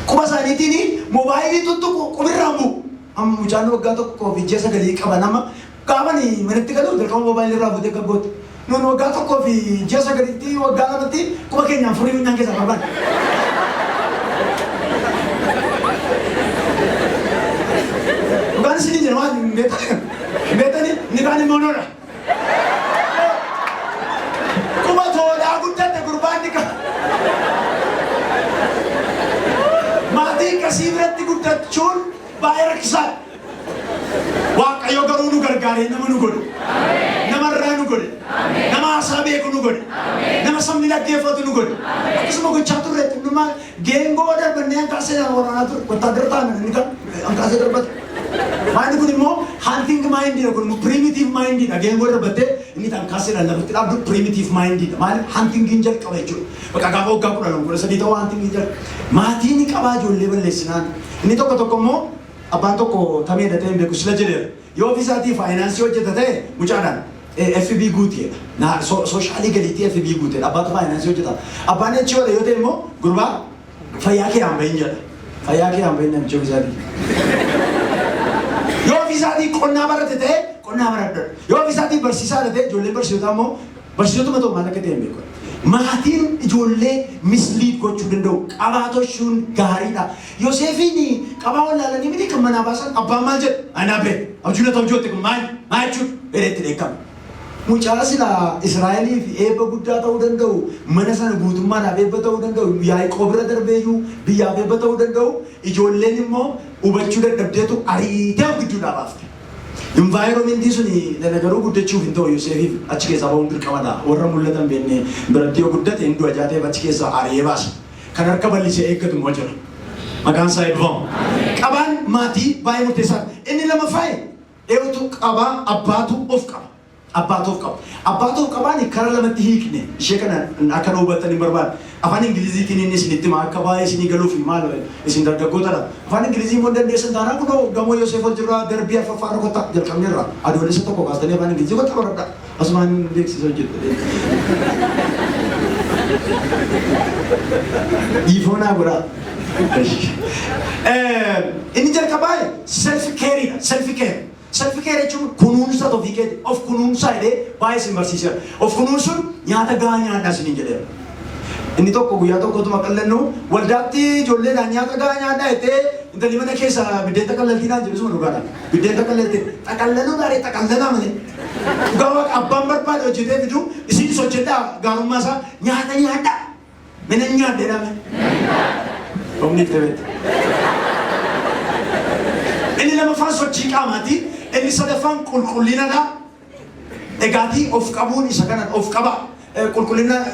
Kubasanitini, mobile to Kubiramu. Mujano Gato Kovi, Jessica Kabanama, Kavani, Menetical, the mobile Rabu de Kabot. No Gato Kovi, Jessica or Galamati, Kokina for you, Nankasa. Once in one, Bethany, Nivani Monora. Mati kasibrat ti gudat chun bayar kisat. Wak ayo garunu gargari namanu gud. Namarranu gud. Nama asabe kunu gud. Nama samnila defatu nu gud. Kismo ko chatur ret numa game go order banne kase na orana tu kotadrta na nika angkase darbat. Mind ko mo hunting minded ko mo primitive minded again go bate ini tan kase na labut abdu primitive minded mal hunting ginjal kawechu bakagago ga ko lang sa dito hunting ginjal mati ni kaba jo level lesnan ini to ko mo abato ko tami da tembe ko sila jere yo visati finance yo jeta te muchadan FB guti na socially galiti FB guti abato finance yo jeta abane chole yo te mo gurba fayake ambenja jo visati Yo visati konna baratete, konna baratete. Yo visati bersisa rete, jolle bersisa mo, bersisa tu mato mana kete ambil ko. Mahatin jolle mislead ko chudendo, abato shun garida. Yosefini, kabawan lala ni midi kemana basan, abba maljet, anabe, abjuna tamjote ko mai chud, eret rekam. Mucara sila Israeli eba gudda tau dendau, mana sana butuman abe betau dendau, biaya kobra terbeju, biaya abe betau dendau, ijolle ni mo. Ubachuda dabdetu ari teu gudda bafte. Environment isu ni negara gudda chuvinto Yosefi achike sa bawundur kamada warra mullatan benne beratio gudda te indu ajate achike sa ari bas kanar kabali se ekatu mojor makan sa edvom kaban mati bai mutesa ini lama fai eutu kaba abatu of kaba abatu kaba ni karala mati hikne shekana akan ubatan ni barban afan Ingilizi tini ni siniti ma kaba isini galufi malo isin darga gotara afan Ingilizi modern desa dara kuno gamo Yosef jura derbia fa faro kota del kamera adu desa to ko kasane afan Ingilizi kota barada asman deksi sojit ifona gura ini jar kaba self care itu kununsa to viket of kununsa ide bias immersion of kununsun nyata ganya anda sini jeder ini to ko guya to ko tuma kallenu waldati jolle da nyata ganya anda ite inta limana kesa bideta kallati na jesu nugara bideta kallati takallenu gare takallena mane gawa abbam barpa do jide bidu isi socheta garumma sa nyata menen nyata da men omni tebet ini lama fa sochi kamati ini sadafan kulkulina da egati of kabuni sakana of kaba kulkulina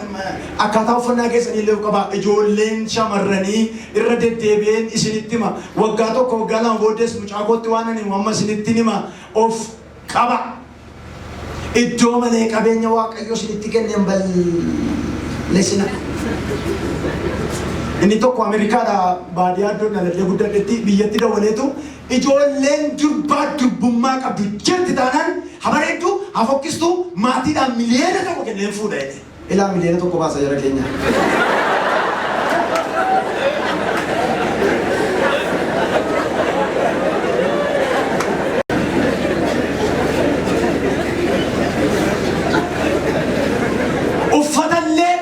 akata ufana kesa ni lew kaba ejollen shamarrani irrade deben isinittima wagato ko galan bodes muchagoti wanani muhammad sinittinima of kaba iddomane qabeenya waaqayyo sinitti kenneen bal lesina ini tokko Amerikaadha baadiyyaa iddoo nalallee guddatetti biyyatti dawwaleetu ijoolleen durbummaa qabdu jirti taanaan habareeddu hafokkistu maatiidhaan miliyoona tokko kenneen fuudha jedhe ilaa miliyoona tokko baasa jara keenya.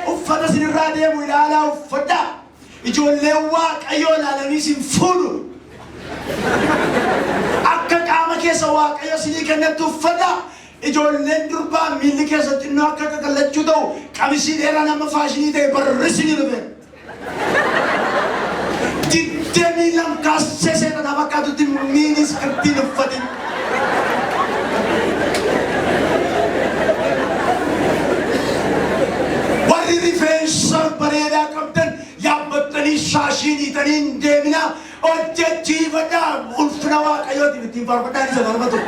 Uffata sinirraa deemu ilaalaa uffadha. Ijoolleen waaqayyoo ilaalanii sin fuudhu. Akka qaama keessa waaqayyo sinii kennetti uffadha. Ijoolleen durbaa miilli keessa xinnoo akka kakallachuu ta'u qamisii dheeraa nama faashinii ta'e barreessinii dhufe. Diddemii lamkaasee seetanaa fakkaatutti miini iskirtiin uffatin. Warri rifeensa bareedaa faashinii taniin deemina hojjechiifadha ulfina waaqayyooti ittiin faarfadhaan isa darbatu.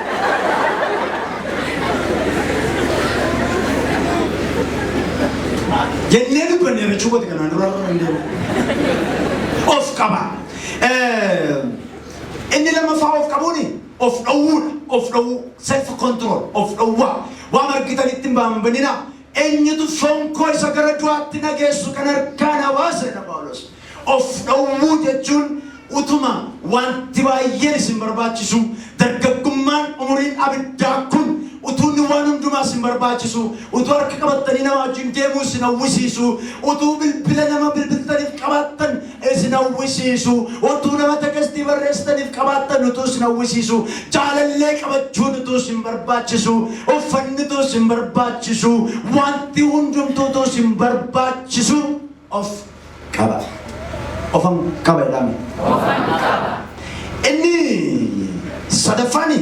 Jennee dubbanne jechuu kooti kanaan dura of qaba. Inni lammaffaa of qabuuni of dhowwuudha. Of dhowwuu self control of dhowwaa waan argitanitti hin baambanina. Eenyutu fonkoo isa gara du'aatti nageessu kan harkaan hawaasedha Phaawulos. Of dhowwuu jechuun utuma wanti baay'een isin barbaachisu dargaggummaan umuriin abiddaa kun utuunni waan hundumaa isin barbaachisu utuu harka qabattanii nama wajjin deemuu isin hawwisiisu utuu bilbila nama bilbiltaniif qabaattan isin hawwisiisu utuu nama tekstii barreessitaniif qabaattan utuu isin hawwisiisu jaalallee qabachuun utuu isin barbaachisu uffanni utuu isin barbaachisu wanti hundumtuu utuu isin barbaachisu of qaba. Ofan qaba jedhame. Ofan qaba. Inni sadaffani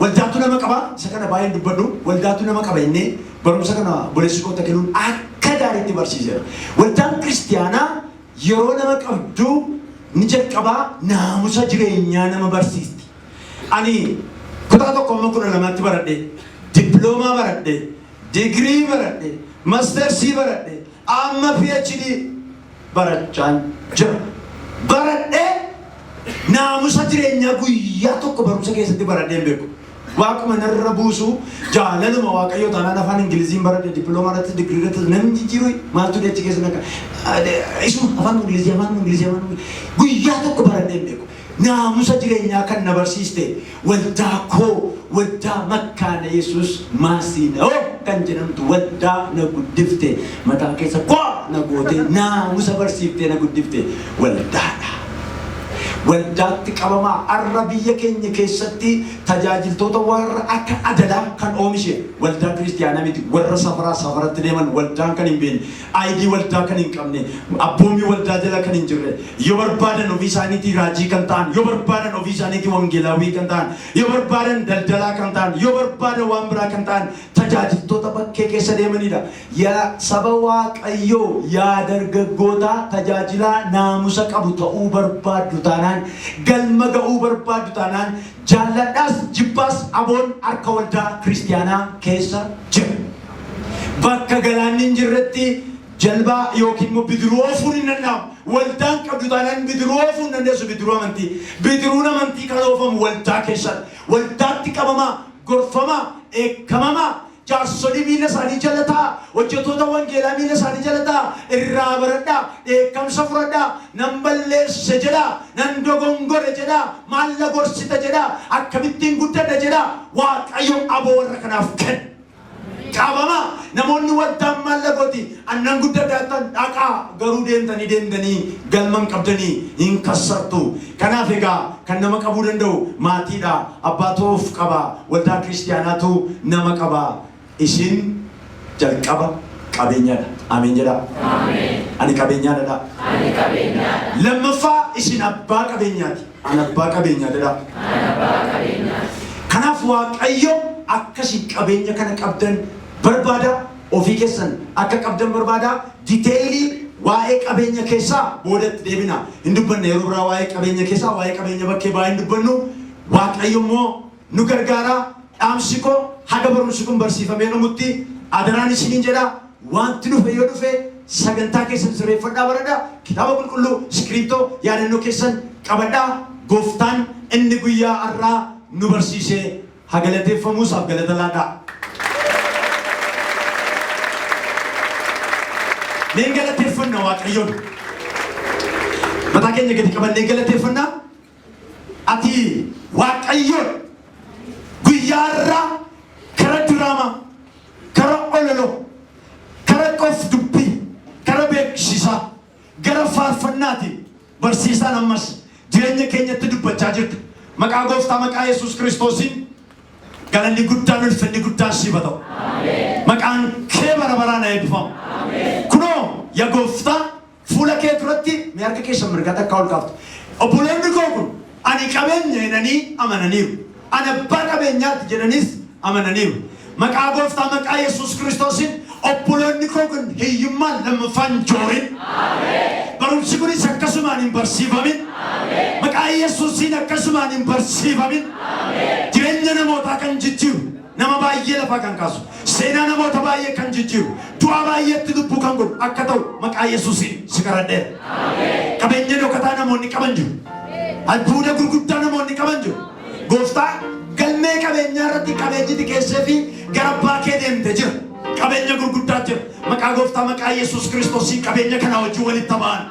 waldaatu nama qaba. Isa kana baay'een dubbadhu waldaatu nama qaba innee barumsa kana boleessitoota kennuun akka gaariitti barsiiseera. Waldaan kiristiyaanaa yeroo nama qabdu ni jalqabaa naamusa jireenyaa nama barsiisti. Ani kutaa tokko amma 12tti baradhe diploomaa baradhe digirii baradhe maastersii baradhe amma PhD barachaan jira. Baradhee naamusa jireenyaa guyyaa tokko barumsa keessatti baradheen beeku. Waaquma narra buusu jaalaluma waaqayyoo taanaan afaan Ingiliziin baradhe diploomaa irratti digirii irratti namni jiru maaltu deechi keessa nakka. Isuma afaan Ingilizii guyyaa tokko baradheen beeku. Naamusa jireenyaa kan na barsiiste waldaa koo waldaa makkaana Yesuus maasiina kan jedhamtu waldaa na guddifte mataa keessa koo na goote naamusa barsiiftee na guddifte waldaadha. Waldaatti qabamaa arra biyya keenya keessatti tajaajiltoota warra akka adalaa kan oomishe waldaa kiristiyaanaa miti warra safaratti deeman waldaan kan hin beekne ID waldaa kan hin qabne abboomii waldaa jala kan hin jirre yoo barbaadan ofii isaaniitii raajii kan ta'an yoo barbaadan ofii isaaniitii wangeelaawii kan ta'an yoo barbaadan daldalaa kan ta'an yoo barbaadan waan biraa kan ta'an tajaajiltoota bakkee keessa deemanidha. Yaa saba waaqayyoo yaa dargaggoota tajaajilaa naamusa qabu ta'uu barbaaddu taanaan galma ga'uu barbaadu taanaan jaalladhaas jibbaas aboon harka waldaa kiristiyaanaa keessa jira. Bakka galaanni hin jirretti jalbaa yookiin immoo bidiruu oofuun hin danda'amu. Waldaan qabdu taanaan bidiruu oofuu hin dandeessu bidiruu amantii. Bidiruun amantii kan oofamu waldaa keessadha. Waldaatti qabamaa, gorfamaa, eekkamamaa. Jaarsolii miila isaanii jala ta'a. Hojjettoota wangeelaa miila isaanii jala ta'a. Irraa baradhaa. Eekkamsa fudhadhaa. Nan balleesse jedhaa. Nan dogongore jedhaa. Maalla gorsita jedhaa. Akkamittiin guddadha jedhaa. Waaqayyo aboo warra kanaaf kenna. Qabama namoonni waldaan maalla gooti annan guddadhaa dhaqaa garuu deemtanii galman qabdanii hin kassartu. Kanaaf egaa kan nama qabuu danda'u maatiidha. Abbaatoof qaba. Waldaa kiristiyaanaatu nama qaba. Isin jalqaba qabeenyaadha. Ameen jedhaa. Ameen. Ani qabeenyaadha. Ani qabeenyaadha. Lammaffaa isin abbaa qabeenyaati. Ani abbaa qabeenyaadha. Ani abbaa qabeenyaati. Kanaaf waaqayyo akkasi qabeenya kana qabdan barbaada ofii keessan akka qabdan barbaada diteelii waa'ee qabeenya keessaa boodatti deebina hin dubbanne yeroo biraa waa'ee qabeenya keessaa waa'ee qabeenya bakkee baay'ee hin dubbannu waaqayyo immoo nu gargaara dhaamsi koo haga barumsi kun barsiifamee numutti adaraan isiniin jedha wanti dhufe yoo dhufe sagantaa keessan sirreeffadhaa baradhaa kitaaba qulqulluu iskiriiptoo yaadannoo keessan qabadhaa gooftaan inni guyyaa har'aa nu barsiisee hagalateeffamuusaaf galata laadhaa. Neen galateeffannaa waaqayyoon. Mataa keenya gadi qabannee galateeffannaa. Ati waaqayyoon guyyaa har'aa kara diraamaa, kara ololoo, kara qof dubbii, kara beeksisaa, gara faarfannaatiin barsiisaan ammas jireenya keenyatti dubbachaa jirtu. Maqaa gooftaa maqaa Yesuus Kiristoosiin galanni guddaan ulfinni guddaan siif haa ta'u. Maqaan kee bara baraan haa eebbifamu. Kunoo yaa gooftaa fuula kee duratti mee harka keessa mirgaa takkaa ol kaaftu. Obboloonni koo kun ani qabeenya jedhanii amananiiru. Ani abbaa qabeenyaatti jedhaniis amananiiru. Maqaa gooftaa maqaa Yesuus Kiristoosiin obboloonni koo kun hiyyummaan lammaffaan joorin. barumsi kunis akkasumaan hin barsiifamin. Maqaa Yesuusiin akkasumaan hin barsiifamin. Jireenya namootaa kan jijjiiru nama baay'ee lafaa kan kaasu seenaa namoota baay'ee kan jijjiiru du'a baay'eetti lubbuu kan godhu akka ta'u maqaa Yesuusiin si kadhadheera. Qabeenya dhokataa namoonni qaban jiru. Albuuda gurguddaa namoonni qaban jiru. Gooftaa galmee qabeenyaa irratti qabeenyi xiqqeessee fi gara abbaa kee deemte jira. Qabeenya gurguddaa jira. Maqaa Gooftaa maqaa Yesuus Kiristoosii qabeenya kana wajjin walitti ba'an.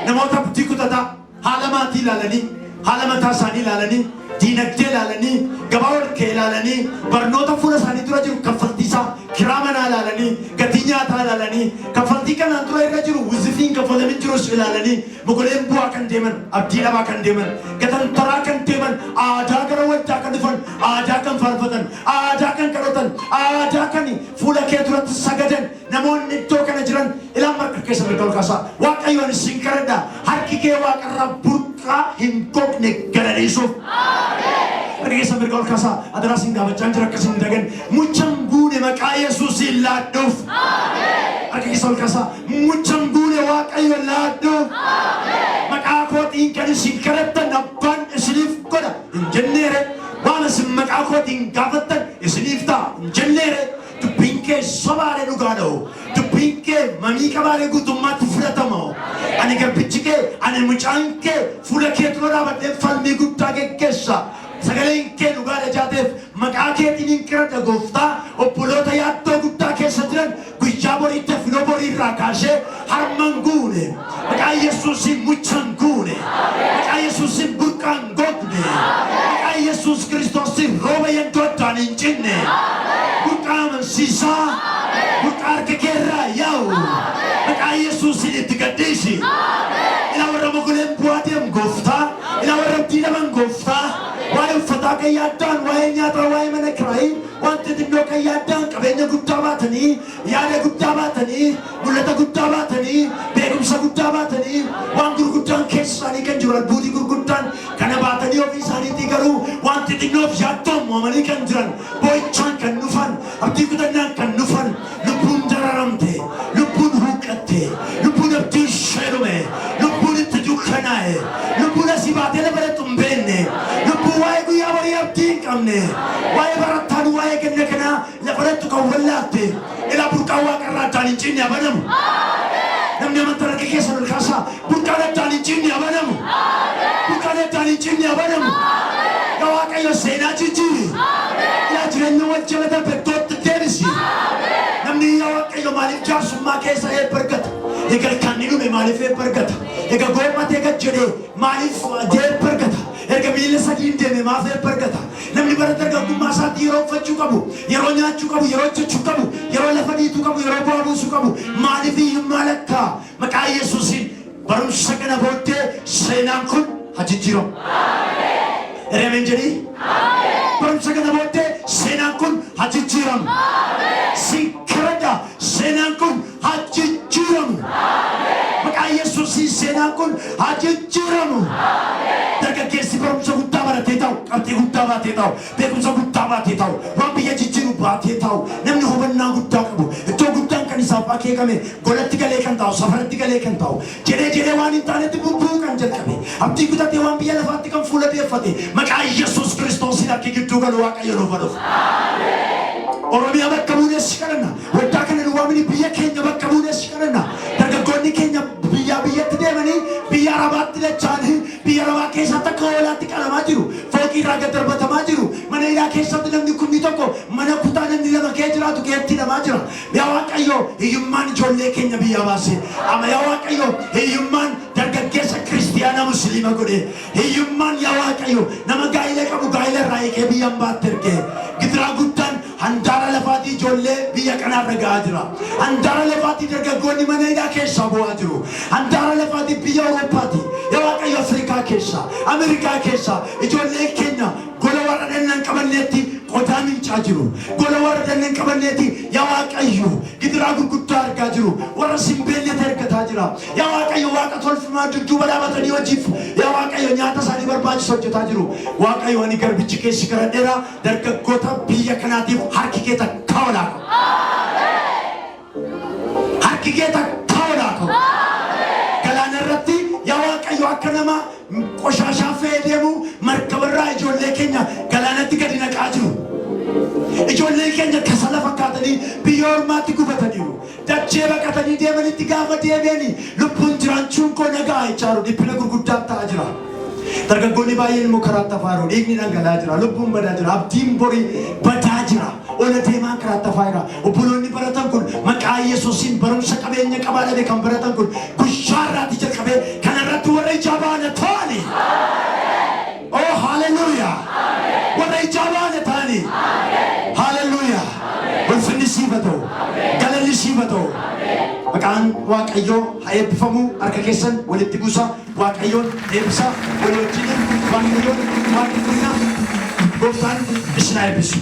Namoota abdii kutataa haala maatii ilaalanii haala mataa isaanii ilaalanii diinagdee ilaalanii gabaa warqee ilaalanii barnoota fuula isaanii dura jiru kaffaltii isaa kiraa manaa ilaalanii gatii nyaataa ilaalanii kaffaltii kanaan dura irra jiru wizifiin kaffalamin jirus ilaalanii mogoleen bu'aa kan deeman abdii dhabaa kan deeman gatantaraa kan deeman aadaa gara waldaa kan dhufan aadaa kan faarfatan aadaa kan kadhatan aadaa kan fuula kee duratti sagadan namoonni iddoo kana jiran ilaan marqa keessa mirga ol kaasaa Waaqayyoon isin kadhadhaa harki kee Waaqarraa burqaa hin gogne galaniisuuf. Keessa mirga ol kaasaa adaraa sin gaafachaa jira akkasii hin dagan muchaan guune maqaa Yesuusiin laadhuuf. Harka keessa ol kaasaa muchaan guune Waaqayyoon laadhuuf. Maqaa kootiin kan isin kadhattan abbaan isiniif godha hin jenneere waan isin maqaa kootiin gaafattan isiniif ta'a hin jenneere. Dubbiin kee sobaadhe dhugaadha. Dubbiin kee mamii qabaadhe guutummaatti fudhatama. Ani garbichi kee ani mucaan kee fuula kee dura dhaabadhee falmii guddaa geggeessa. Sagaleen kee dhugaadha jaateef maqaa keetiin hin kadhadha Gooftaa obboloota yaaddoo guddaa keessa jiran guyyaa boriitti finoo boriirraa kaasee harman guune. Maqaa Yesuusiin muchaan guune. Maqaa Yesuusiin burqaan gogne. Maqaa Yesuus Kiristoosiin rooba yendoo addaan hin cinne. Burqaa amansiisaa. Burqaa harka keerraa yaa'u. Maqaa Yesuusiin itti gadhiisi. Ila warra mogoleen bu'aa deemu Gooftaa. Ila warra abdii dhaban Gooftaa. Waa'ee uffataa kan yaaddaan, waa'ee nyaataa, waa'ee mana kiraayii, wanti xinnoo kan yaaddaan qabeenya guddaa baatanii, yaada guddaa baatanii, mul'ata guddaa baatanii, beekumsa guddaa baatanii, waan gurguddaan keessa isaanii kan jiru albuudii gurguddaan kana baatanii ofii isaaniitii garuu wanti xinnoof yaaddoon moomanii kan jiran boo'ichaan kan dhufan, abdii kutannaan kan dhufan, lubbuun dararamte, lubbuun huuqqatte, lubbuun abdii ishee dhume, lubbuun itti dukkanaa'e, lubbuun asii baatee lafa irratti hin beekne. Waa'ee guyyaa barii abdii hin qabne waa'ee barattaan waa'ee kenna kanaa lafarratti kan wallaatte ilaa burqaan Waaqarraa addaan hin cinne abanamu. Namni amantaa harka keessa ol kaasaa burqaan addaan hin cinne abanamu. Burqaan addaan hin cinne abanamu. Yaa Waaqayyo seenaa jijjiiri. Yaa jireenya wal jala darbe iddootti deebisi. Namni yaa Waaqayyo maaliif jaarsummaa keessa eebba argata? Egaa kan inni dhume maaliif eebba argata? Egaa goommatee gad jedhee maaliif eebba argata? Erga miila sadii deeme maaf eebba argata? Namni bara dargaggummaa isaatti yeroo uffachuu qabu, yeroo nyaachuu qabu, yeroo hojjechuu qabu, yeroo lafa dhiituu qabu, yeroo bu'aa buusuu qabu maaliif hiyyummaa lakkaa? Maqaa Yesuusiin barumsa kana booddee seenaan kun haa jijjiiramu. Reemeen jedhii? Barumsa kana booddee seenaan kun haa jijjiiramu. Si kadhadhaa seenaan kun haa jijjiiramu. Maqaa Yesuusiin seenaan kun haa jijjiiramu. Dargaggeessi barumsa guddaa baratee ta'u, qabxii guddaa baatee ta'u, beekumsa guddaa baatee ta'u, waan biyya jijjiiru baatee ta'u, namni hubannaa guddaa qabu, iddoo guddaan kan isaaf akeekame, golatti galee kan ta'u, safaratti galee kan ta'u, jedhee waan hin taanetti bubbuu kan jalqabe, abdii kutatee waan biyya lafaatti kan fuula deeffate, maqaa Yesuus Kiristoosiin akka gidduu galu Waaqayyo nuuf haa dhufu. Oromiyaa bakka buunees kadhanna. Waldaa kana nu waamini biyya keenya bakka buunees kadhanna. Dargaggoonni keenya biyyatti deemanii biyya Arabaatti dacha'anii biyya Arabaa keessatti akka hoolaatti qalamaa jiru. Fooqii irraa gad darbatamaa jiru. Mana hidhaa keessatti namni kumni tokko mana kutaa namni lama kee jiraatu keetti hidhamaa jira. Yaa Waaqayyo hiyyummaan ijoollee keenya biyyaa baase. Amma yaa Waaqayyo hiyyummaan dargaggeessa kiristiyaana musliima godhe. Hiyyummaan yaa Waaqayyo nama gaa'ila qabu gaa'ila irraa eegee biyyaan baatte ergee. Gidiraa guddaan handaara lafaatii ijoollee biyya kanaarra gahaa jira. Handaara lafaatii dargaggoonni mana hidhaa keessaa bu'aa jiru. Handaara lafaatii biyya Awuroopaati. Yaa Waaqayyo Afrikaa keessa, Ameerikaa keessa ijoollee keenya gola warra dhannan qabanneetti qodaa mincaa jiru. Gola warra dhannan qabanneetti yaa Waaqayyo gidiraa gurguddaa argaa jiru. Warra simbeellee argataa jira. Yaa Waaqayyo Waaqa tolfamaa dudduuba dhaabatanii hojiif yaa Waaqayyo nyaata isaanii barbaachisu hojjetaa jiru. Waaqayyo ani garbichi keessi kadhadheera dargaggoota biyya kanaatiif harki kee takkaa olaa qabu. Harki kee takkaa olaa qabu. nama qoshashaa fe'eemu markabarraa ijoollee keenya galaanatti gadi naqaa jiru. Ijoollee keenya kasala fakkaatanii biyya ormaatti gubataniiru. Dachee baqatanii deemanitti gaafa deebi'anii lubbuun jiraachuun koo nagaa jechaaru dhiphina gurguddaa ta'aa jira. Dargaggoonni baay'een immoo karaatti afaaru dhiigni dhangala'aa jira. Lubbuun badaa jira. Abdiin borii badaa jira. Ola deemaa karaatti afaaraa. Obboloonni baratan kun maqaa Yesuusiin barumsa qabeenya qabaa dhabe kan baratan kun guyyaarraatti jalqabee kanarratti warra ijaa baana ta'ani. Oh hallelujah. Warra ijaa baana ta'ani. Hallelujah. Ulfinni siifa ta'u. Galanni siifa ta'u. Maqaan Waaqayyoo haa eebbifamu. Harka keessan walitti buusaa. Waaqayyoon eebbisa. Walii wajjin Waaqayyoon waaqeffannaa. Gooftaan isin haa eebbisu.